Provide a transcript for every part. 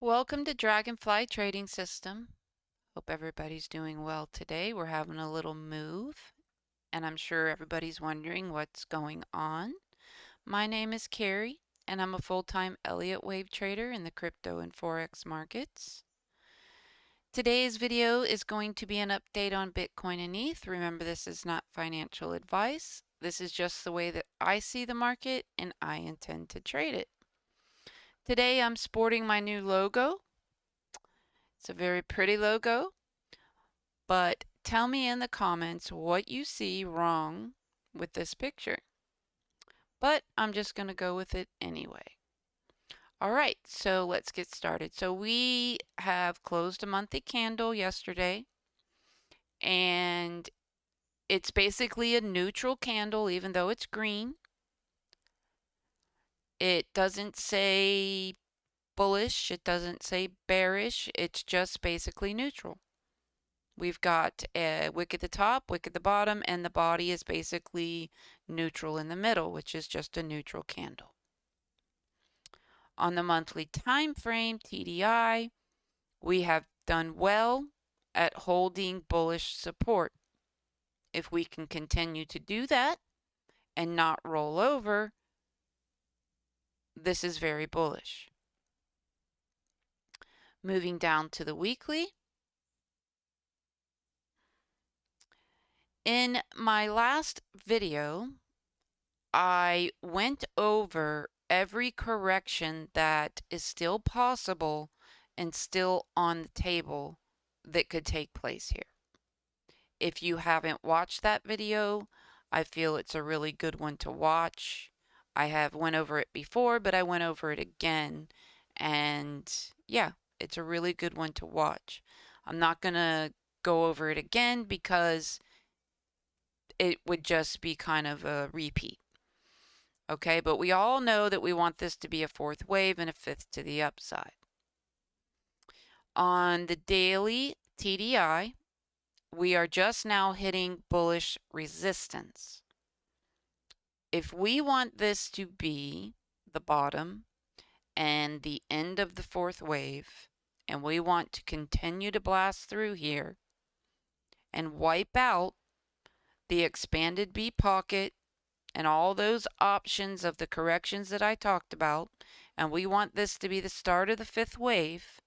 Welcome to Dragonfly Trading System. Hope everybody's doing well today. We're having a little move, and I'm sure everybody's wondering what's going on. My name is Carrie, and I'm a full-time Elliott wave trader in the crypto and forex markets. Today's video is going to be an update on Bitcoin and ETH. Remember, this is not financial advice. This is just the way that I see the market, and I intend to trade it. Today I'm sporting my new logo. It's a very pretty logo, but tell me in the comments what you see wrong with this picture. But I'm just going to go with it anyway. All right, so let's get started. So we have closed a monthly candle yesterday, and it's basically a neutral candle even though it's green. It doesn't say bullish, it doesn't say bearish, it's just basically neutral. We've got a wick at the top, wick at the bottom, and the body is basically neutral in the middle, which is just a neutral candle. On the monthly time frame, TDI, we have done well at holding bullish support. If we can continue to do that and not roll over, this is very bullish. Moving down to the weekly. In my last video, I went over every correction that is still possible and still on the table that could take place here. If you haven't watched that video, I feel it's a really good one to watch. I have went over it before, but I went over it again, and yeah, it's a really good one to watch. I'm not going to go over it again because it would just be kind of a repeat. Okay, but we all know that we want this to be a fourth wave and a fifth to the upside. On the daily TDI, we are just now hitting bullish resistance. If we want this to be the bottom and the end of the fourth wave, and we want to continue to blast through here and wipe out the expanded B pocket and all those options of the corrections that I talked about, and we want this to be the start of the fifth wave,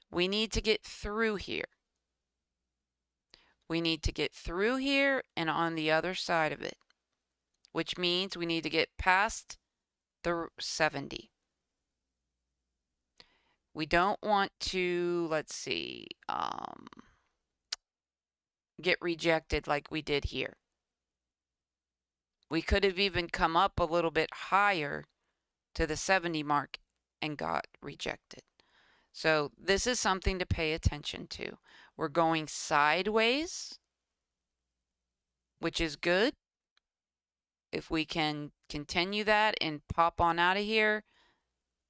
we need to get through here. We need to get through here and on the other side of it, which means we need to get past the 70. We don't want to, let's see, get rejected like we did here. We could have even come up a little bit higher to the 70 mark and got rejected. So this is something to pay attention to. We're going sideways, which is good. If we can continue that and pop on out of here,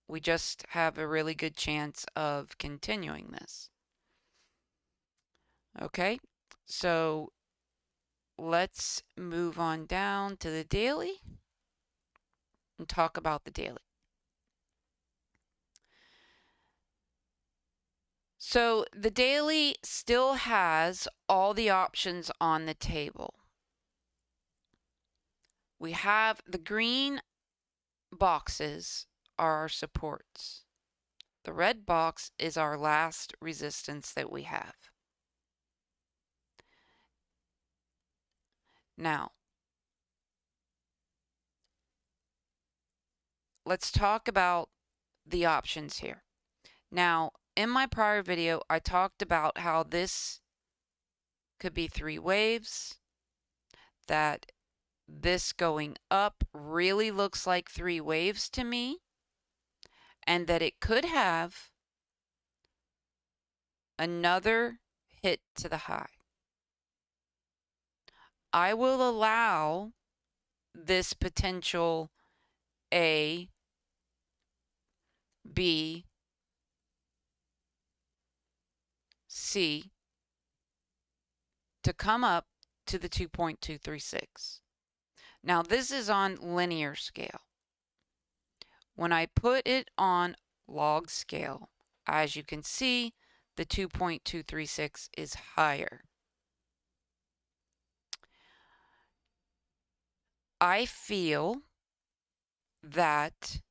we just have a really good chance of continuing this. Okay, so let's move on down to the daily and talk about the daily. So the daily still has all the options on the table. We have the green boxes are our supports. The red box is our last resistance that we have. Now, let's talk about the options here. Now, in my prior video, I talked about how this could be three waves, that this going up really looks like three waves to me, and that it could have another hit to the high. I will allow this potential A, B, C to come up to the 2.236. Now this is on linear scale. When I put it on log scale, As you can see, the 2.236 is higher. I feel that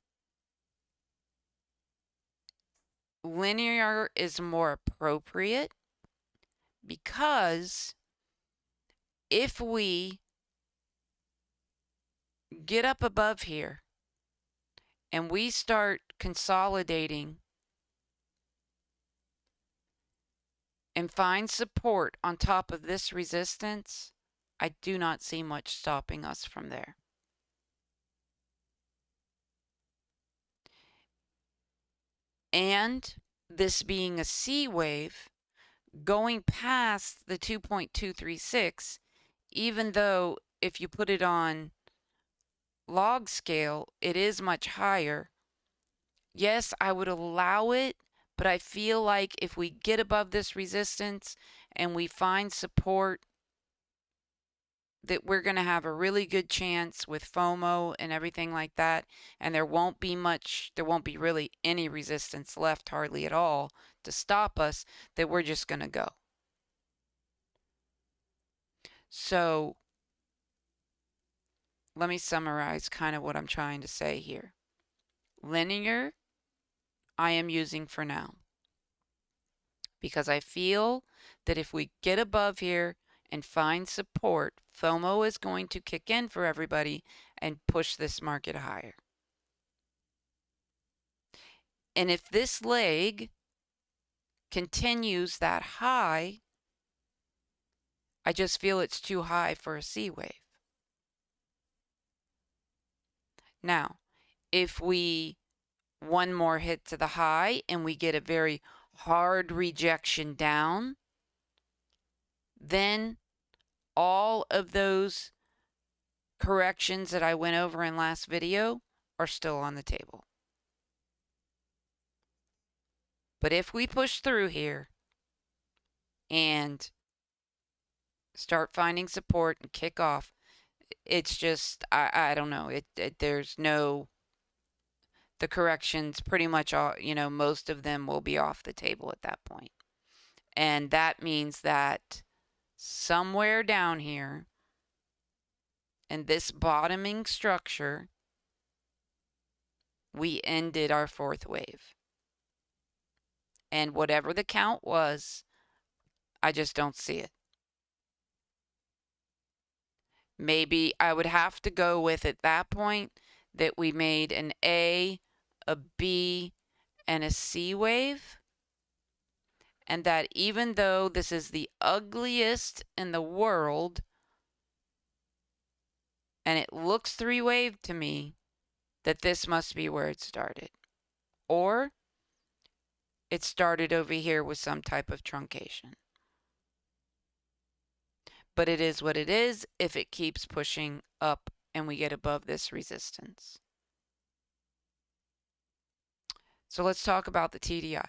linear is more appropriate because if we get up above here and we start consolidating and find support on top of this resistance, I do not see much stopping us from there. And this being a C wave, going past the 2.236, even though if you put it on log scale, it is much higher. Yes, I would allow it, but I feel like if we get above this resistance and we find support, that we're going to have a really good chance with FOMO and everything like that, and there won't be really any resistance left, hardly at all, to stop us, that we're just going to go. So let me summarize kind of what I'm trying to say here. Linear, I am using for now, because I feel that if we get above here and find support, FOMO is going to kick in for everybody and push this market higher. And if this leg continues that high, I just feel it's too high for a C wave. Now, if we one more hit to the high and we get a very hard rejection down, then all of those corrections that I went over in last video are still on the table. But if we push through here and start finding support and kick off, it's just, I don't know, there's no, the corrections pretty much all, most of them will be off the table at that point. And that means that somewhere down here in this bottoming structure, we ended our fourth wave. And whatever the count was, I just don't see it. Maybe I would have to go with at that point that we made an A, a B, and a C wave. And that even though this is the ugliest in the world, and it looks three-wave to me, that this must be where it started. Or it started over here with some type of truncation. But it is what it is if it keeps pushing up and we get above this resistance. So let's talk about the TDI.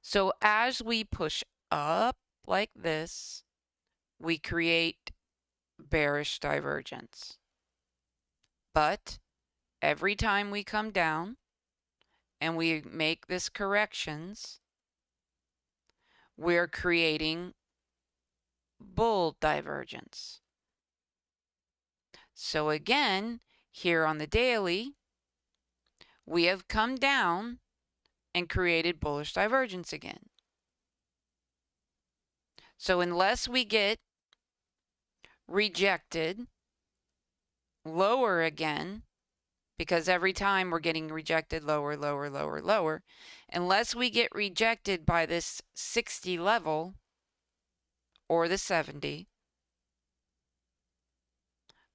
So as we push up like this, we create bearish divergence. But every time we come down and we make this corrections, we're creating bull divergence. So again, here on the daily, we have come down and created bullish divergence again. So unless we get rejected lower again, because every time we're getting rejected lower, lower, lower, lower, unless we get rejected by this 60 level or the 70,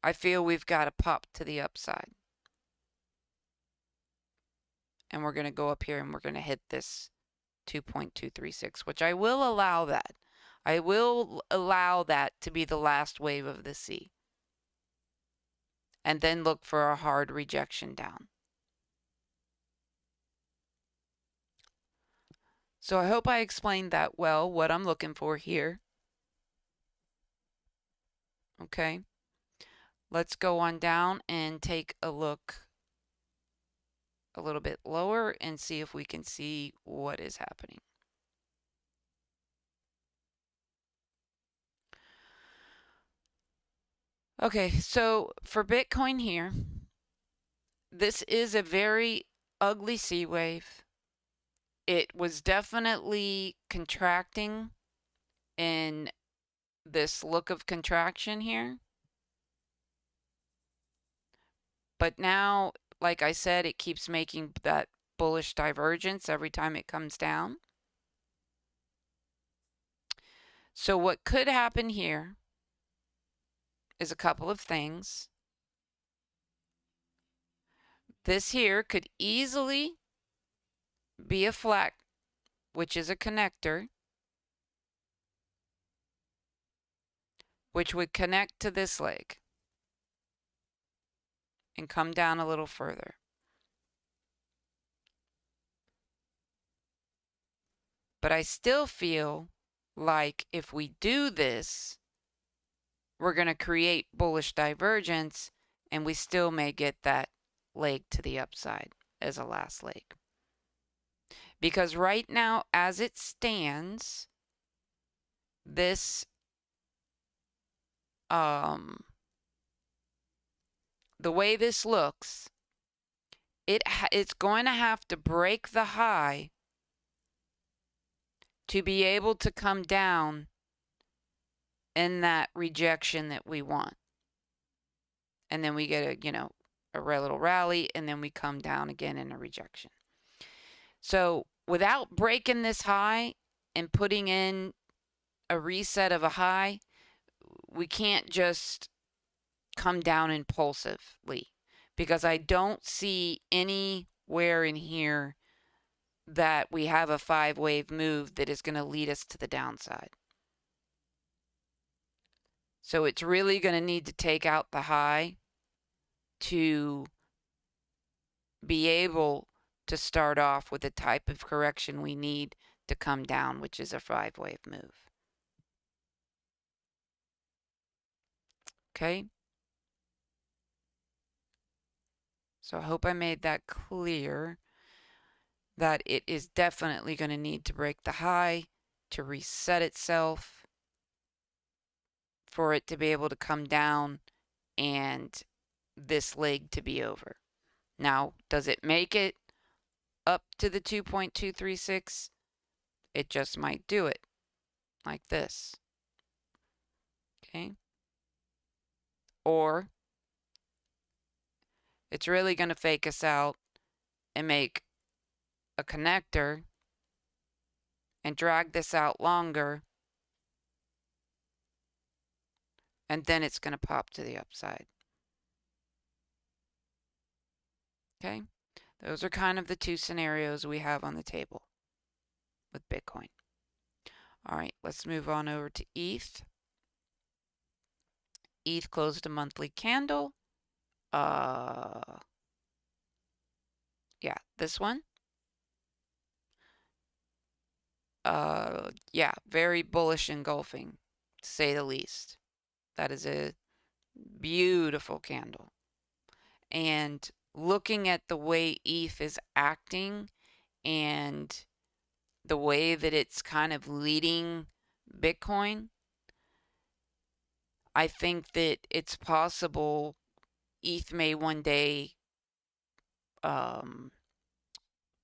I feel we've got to pop to the upside. And we're going to go up here and we're going to hit this 2.236, which I will allow that. I will allow that to be the last wave of the C. And then look for a hard rejection down. So I hope I explained that well, what I'm looking for here. Okay. Let's go on down and take a look a little bit lower and see if we can see what is happening. Okay, so for Bitcoin here, this is a very ugly C wave. It was definitely contracting in this look of contraction here. But now, like I said, it keeps making that bullish divergence every time it comes down. So what could happen here is a couple of things. This here could easily be a flat, which is a connector, which would connect to this leg and come down a little further. But I still feel like if we do this, we're going to create bullish divergence and we still may get that leg to the upside as a last leg. Because right now, as it stands, this the way this looks, it's going to have to break the high to be able to come down in that rejection that we want. And then we get a little rally, and then we come down again in a rejection. So without breaking this high and putting in a reset of a high, we can't just come down impulsively, because I don't see anywhere in here that we have a 5-wave move that is going to lead us to the downside. So it's really going to need to take out the high to be able to start off with the type of correction we need to come down, which is a 5-wave move. Okay? So I hope I made that clear, that it is definitely going to need to break the high to reset itself for it to be able to come down and this leg to be over. Now, does it make it up to the 2.236? It just might do it like this. Okay? Or it's really going to fake us out and make a connector and drag this out longer, and then it's going to pop to the upside. Okay? Those are kind of the two scenarios we have on the table with Bitcoin. All right, let's move on over to ETH. ETH closed a monthly candle. Yeah, this one. Yeah, very bullish engulfing, to say the least. That is a beautiful candle. And looking at the way ETH is acting and the way that it's kind of leading Bitcoin, I think that it's possible ETH may one day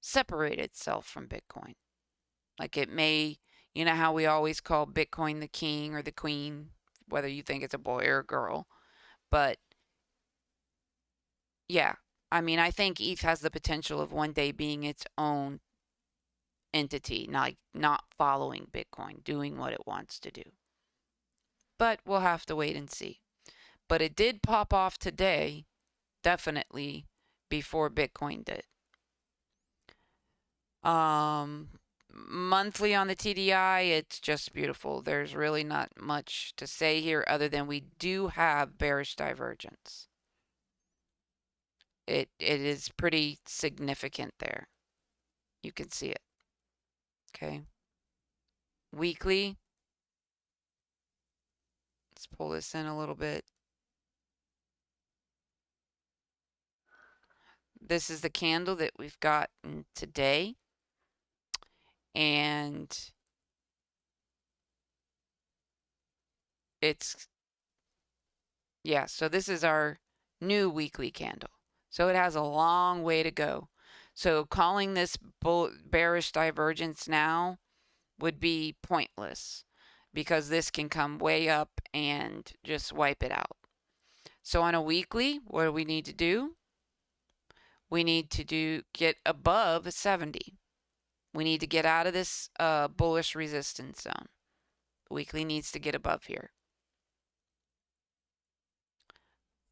separate itself from Bitcoin. Like it may, you know how we always call Bitcoin the king or the queen, whether you think it's a boy or a girl. But yeah, I mean, I think ETH has the potential of one day being its own entity, not following Bitcoin, doing what it wants to do. But we'll have to wait and see. But it did pop off today, definitely, before Bitcoin did. Monthly on the TDI, it's just beautiful. There's really not much to say here other than we do have bearish divergence. It is pretty significant there. You can see it. Okay. Weekly. Let's pull this in a little bit. This is the candle that we've gotten today. And it's, yeah, so this is our new weekly candle. So it has a long way to go. So calling this bearish divergence now would be pointless because this can come way up and just wipe it out. So on a weekly, what do we need to do? We need to get above 70. We need to get out of this bullish resistance zone. Weekly needs to get above here.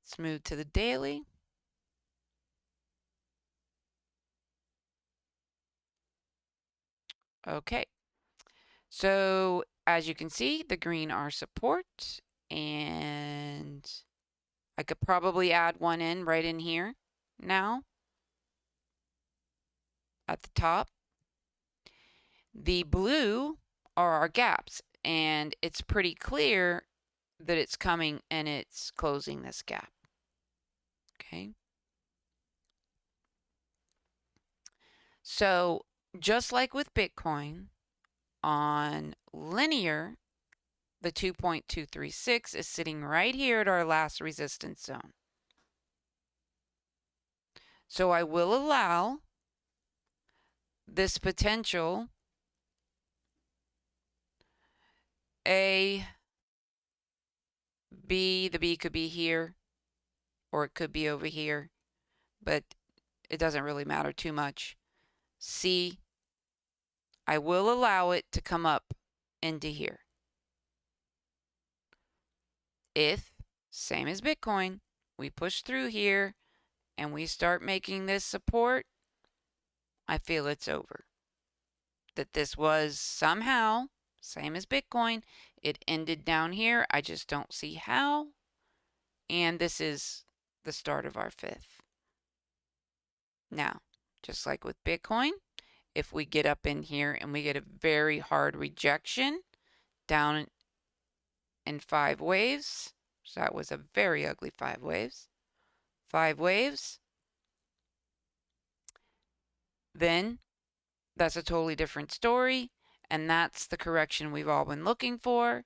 Let's move to the daily. Okay. So as you can see, the green are support, and I could probably add one in right in here now at the top. The blue are our gaps, and it's pretty clear that it's coming and it's closing this gap. Okay. So just like with Bitcoin, on linear, the 2.236 is sitting right here at our last resistance zone. So I will allow this potential A, B, the B could be here, or it could be over here, but it doesn't really matter too much. C, I will allow it to come up into here. If, same as Bitcoin, we push through here and we start making this support, I feel it's over. That this was somehow, same as Bitcoin, it ended down here. I just don't see how. And this is the start of our fifth. Now, just like with Bitcoin, if we get up in here and we get a very hard rejection down in 5 waves, so that was a very ugly 5 waves, then that's a totally different story, and that's the correction we've all been looking for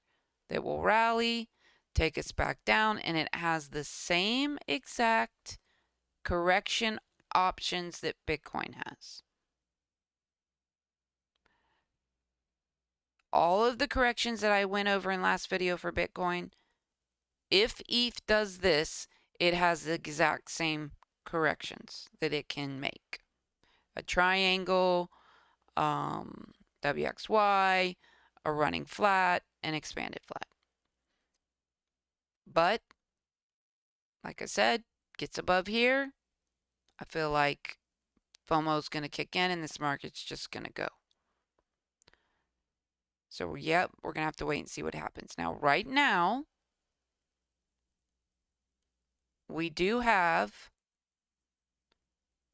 that will rally, take us back down, and it has the same exact correction options that Bitcoin has. All of the corrections that I went over in last video for Bitcoin, if ETH does this, it has the exact same corrections that it can make. A triangle, WXY, a running flat, an expanded flat. But, like I said, gets above here, I feel like FOMO's going to kick in and this market's just going to go. So, yep, we're going to have to wait and see what happens. Now, right now, we do have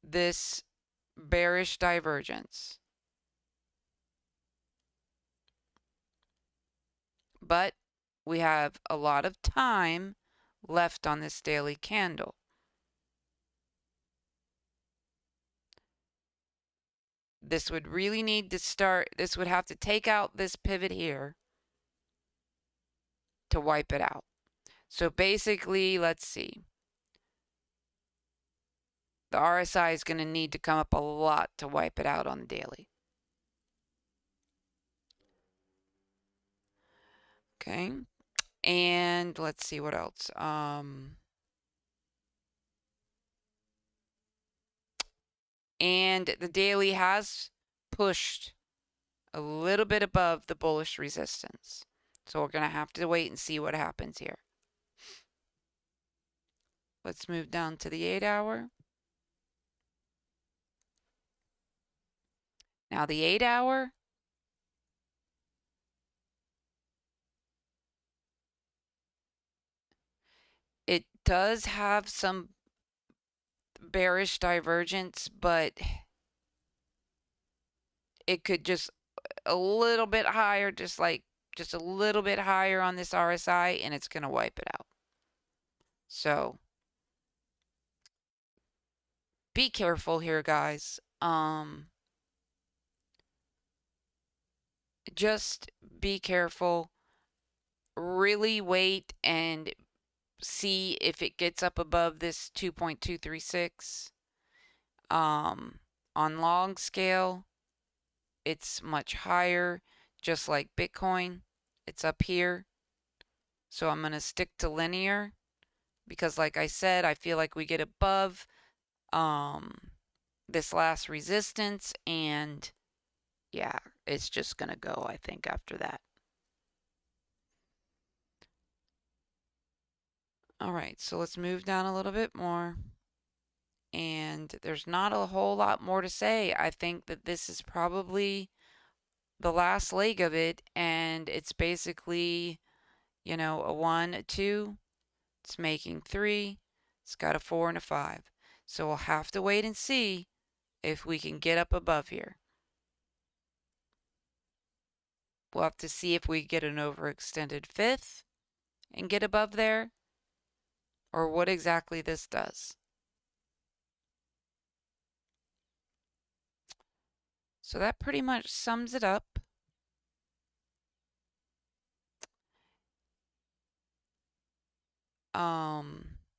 this bearish divergence. But we have a lot of time left on this daily candle. This would really need to start, this would have to take out this pivot here to wipe it out. So basically, let's see. The RSI is going to need to come up a lot to wipe it out on the daily. Okay. And let's see what else. And the daily has pushed a little bit above the bullish resistance. So we're going to have to wait and see what happens here. Let's move down to the 8-hour. Now the 8-hour, it does have some bearish divergence, but it could just a little bit higher, just a little bit higher on this RSI, and it's going to wipe it out. So be careful here, guys. Just be careful. Really wait and see if it gets up above this 2.236. On long scale, it's much higher, just like Bitcoin. It's up here. So I'm going to stick to linear because, like I said, I feel like we get above um, this last resistance, and yeah, it's just going to go, I think, after that. All right, so let's move down a little bit more. And there's not a whole lot more to say. I think that this is probably the last leg of it, and it's basically, a 1, a 2, it's making 3, it's got a 4 and a 5. So we'll have to wait and see if we can get up above here. We'll have to see if we get an overextended fifth and get above there, or what exactly this does. So that pretty much sums it up.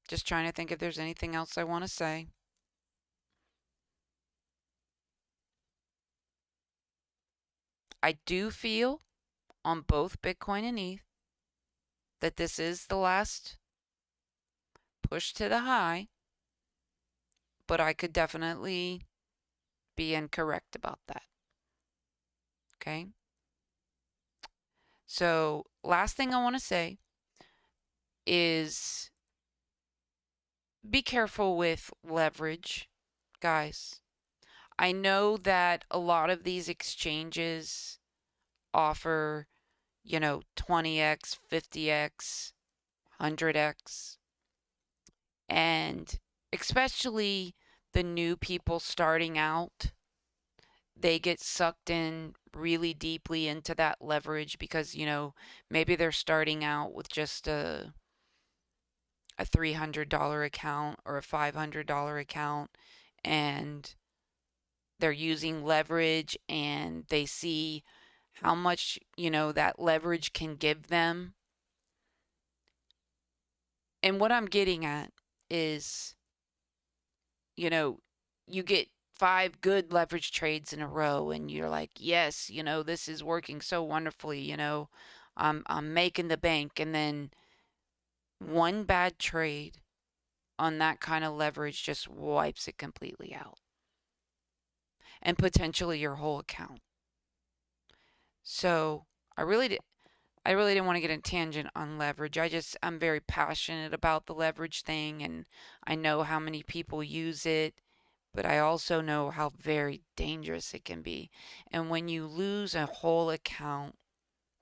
Just trying to think if there's anything else I want to say. I do feel on both Bitcoin and ETH that this is the last push to the high, but I could definitely be incorrect about that. Okay? So, last thing I want to say is be careful with leverage, guys. I know that a lot of these exchanges offer, 20x, 50x, 100x, and especially the new people starting out, they get sucked in really deeply into that leverage because, maybe they're starting out with just a $300 account or a $500 account, and they're using leverage, and they see how much, that leverage can give them. And what I'm getting at is, you get 5 good leverage trades in a row, and you're like, yes, this is working so wonderfully, I'm making the bank. And then one bad trade on that kind of leverage just wipes it completely out, and potentially your whole account. So I really didn't want to get a tangent on leverage. I'm very passionate about the leverage thing, and I know how many people use it, but I also know how very dangerous it can be. And when you lose a whole account,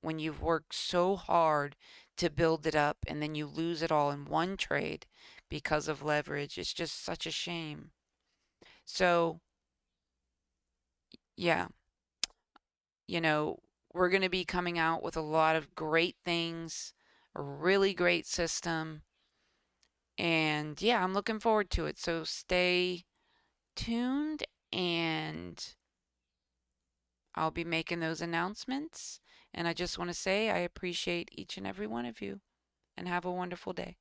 when you've worked so hard to build it up, and then you lose it all in one trade because of leverage, it's just such a shame. So, yeah, we're going to be coming out with a lot of great things, a really great system. And yeah, I'm looking forward to it. So stay tuned, and I'll be making those announcements. And I just want to say I appreciate each and every one of you, and have a wonderful day.